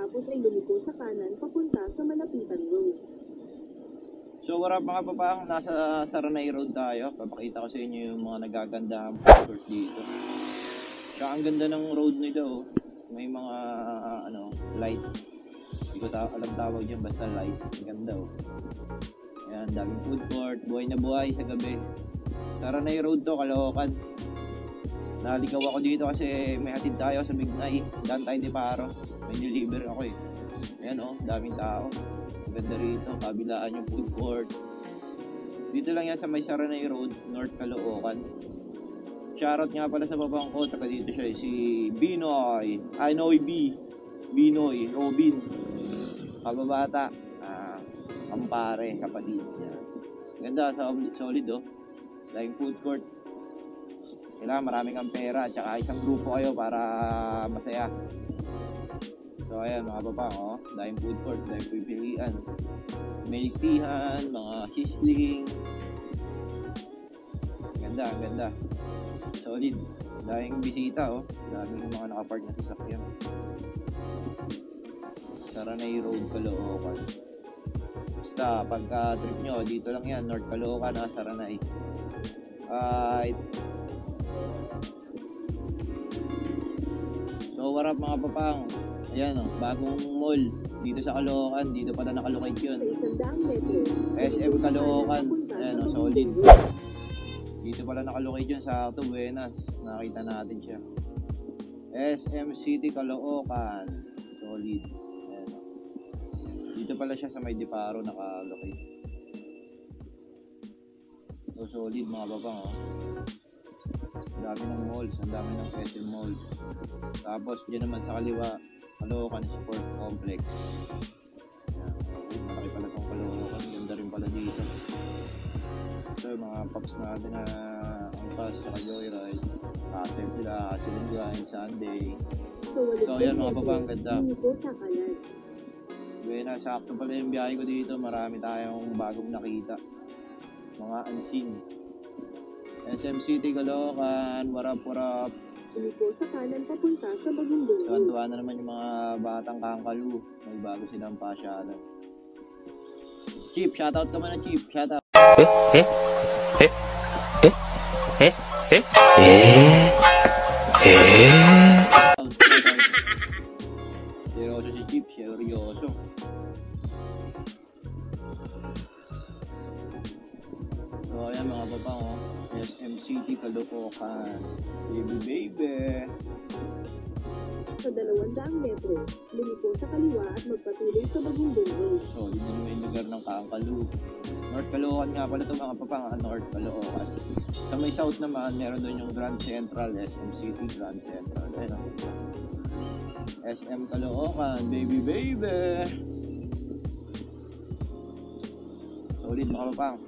Pagkatapos ay lumiko sa kanan papunta sa Malapitan Road. So what up mga papang, nasa Saranay Road tayo. Papakita ko sa inyo yung mga nagagandahang food court dito. Kaya ang ganda ng road nito, may mga light. Hindi ko alam tawag dyan, basta light. Ang ganda oh. Ayan, daming food court, buhay na buhay sa gabi. Saranay Road to, Caloocan. Naligaw ako dito kasi may hatid tayo sa Bignay. Dantay de Paro. May deliver ako eh. Ayan oh, daming tao. Ang ganda rito, kabilaan yung food court. Dito lang yan sa may Saranay Road, North Caloocan. Shoutout nga pala sa babang ko, saka dito siya si Binoy. Noy B. Binoy, Robin. Kababata. Kampare, kapatid niya. Ganda, solid oh. Dahil food court. Kailangan maraming kang pera at saka isang grupo kayo para masaya. So ayan mga papang oh. Dahil food court, dahil pipilian. May iktihan, mga sisling. Ganda, ganda. Solid. Dahil bisita oh. Daming mga nakapark na sasakyan. Saranay Road, Caloocan. Basta pagka trip nyo, dito lang yan, North Caloocan, Saranay. So what up mga papang? Ayan oh, bagong mall dito sa Caloocan, dito pala nakalocate yun. SM Caloocan, ayan oh, solid. Dito pala nakalocate yun sa Auto Buenas, nakita natin siya. SM City Caloocan, solid. Ayan oh. Dito pala siya sa may Deparo nakalocate. So solid mga papang oh. Ang dami ng malls, ang dami ng SM malls. Tapos dyan naman sa kaliwa, Caloocan Sport Complex. Ayan, okay, malaki pala itong Caloocan, ganda rin pala dito. So mga paps natin na angkas sa Joyride, Castle sila, Silungan, Sunday. So ayan mga papang, ganda. Buena, sakto pala yung biyahe ko dito, marami tayong bagong nakita. Mga unseen. SM City, Caloocan, warap. Lumiko sa kanan papunta sa Bagundong. Tuwan-tuwa na naman yung mga batang kangkalu. May bago silang pasyalan. Chief, shoutout ka muna Chief, shoutout. Seryoso si Chief, seryoso. So ayan mga papang oh. SM City, Caloocan. Baby. Sa 200 metro, lumiko sa kaliwa at magpatuloy sa Bagundong Road. So yun yung may lugar ng Kangkalu. North Caloocan nga pala ito mga papang, North Caloocan. Sa may south naman, meron doon yung Grand Central, SM City Grand Central. Ayan oh. SM Caloocan, baby. Solid mga papang.